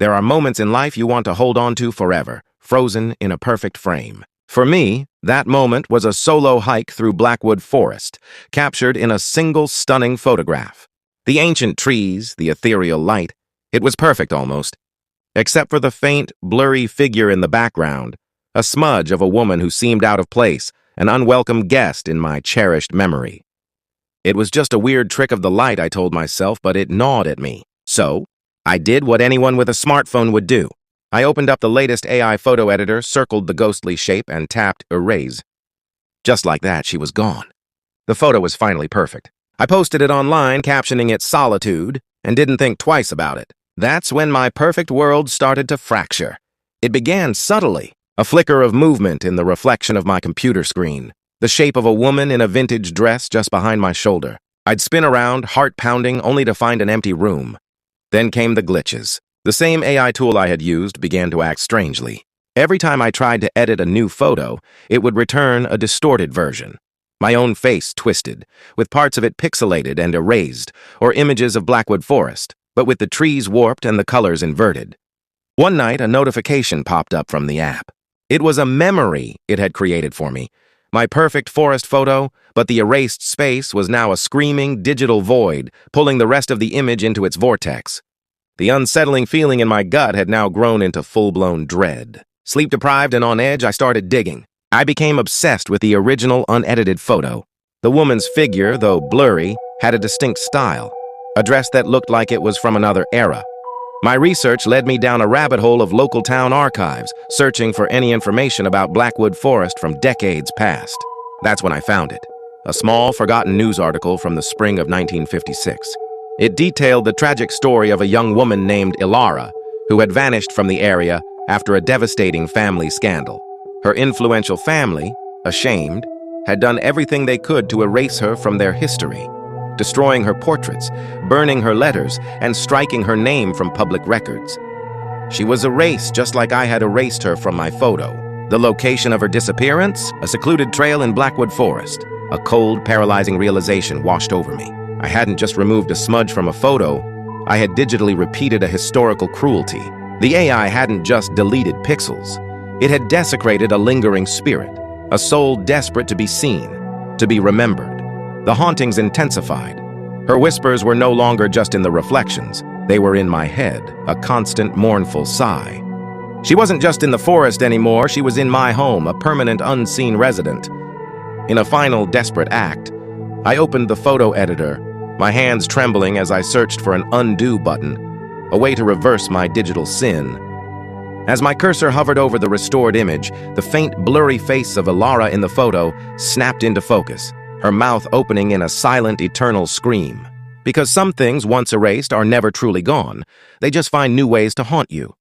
There are moments in life you want to hold on to forever, frozen in a perfect frame. For me, that moment was a solo hike through Blackwood Forest, captured in a single stunning photograph. The ancient trees, the ethereal light, it was perfect almost. Except for the faint, blurry figure in the background, a smudge of a woman who seemed out of place, an unwelcome guest in my cherished memory. It was just a weird trick of the light, I told myself, but it gnawed at me. So, I did what anyone with a smartphone would do. I opened up the latest AI photo editor, circled the ghostly shape, and tapped erase. Just like that, she was gone. The photo was finally perfect. I posted it online, captioning it "Solitude," and didn't think twice about it. That's when my perfect world started to fracture. It began subtly, a flicker of movement in the reflection of my computer screen, the shape of a woman in a vintage dress just behind my shoulder. I'd spin around, heart pounding, only to find an empty room. Then came the glitches. The same AI tool I had used began to act strangely. Every time I tried to edit a new photo, it would return a distorted version. My own face twisted, with parts of it pixelated and erased, or images of Blackwood Forest, but with the trees warped and the colors inverted. One night, a notification popped up from the app. It was a memory it had created for me. My perfect forest photo, but the erased space was now a screaming digital void, pulling the rest of the image into its vortex. The unsettling feeling in my gut had now grown into full-blown dread. Sleep-deprived and on edge, I started digging. I became obsessed with the original unedited photo. The woman's figure, though blurry, had a distinct style, a dress that looked like it was from another era. My research led me down a rabbit hole of local town archives, searching for any information about Blackwood Forest from decades past. That's when I found it. A small, forgotten news article from the spring of 1956. It detailed the tragic story of a young woman named Ilara, who had vanished from the area after a devastating family scandal. Her influential family, ashamed, had done everything they could to erase her from their history, destroying her portraits, burning her letters, and striking her name from public records. She was erased just like I had erased her from my photo. The location of her disappearance? A secluded trail in Blackwood Forest. A cold, paralyzing realization washed over me. I hadn't just removed a smudge from a photo, I had digitally repeated a historical cruelty. The AI hadn't just deleted pixels. It had desecrated a lingering spirit, a soul desperate to be seen, to be remembered. The hauntings intensified. Her whispers were no longer just in the reflections. They were in my head, a constant mournful sigh. She wasn't just in the forest anymore, she was in my home, a permanent unseen resident. In a final desperate act, I opened the photo editor, my hands trembling as I searched for an undo button, a way to reverse my digital sin. As my cursor hovered over the restored image, the faint, blurry face of Ilara in the photo snapped into focus, her mouth opening in a silent, eternal scream. Because some things, once erased, are never truly gone. They just find new ways to haunt you.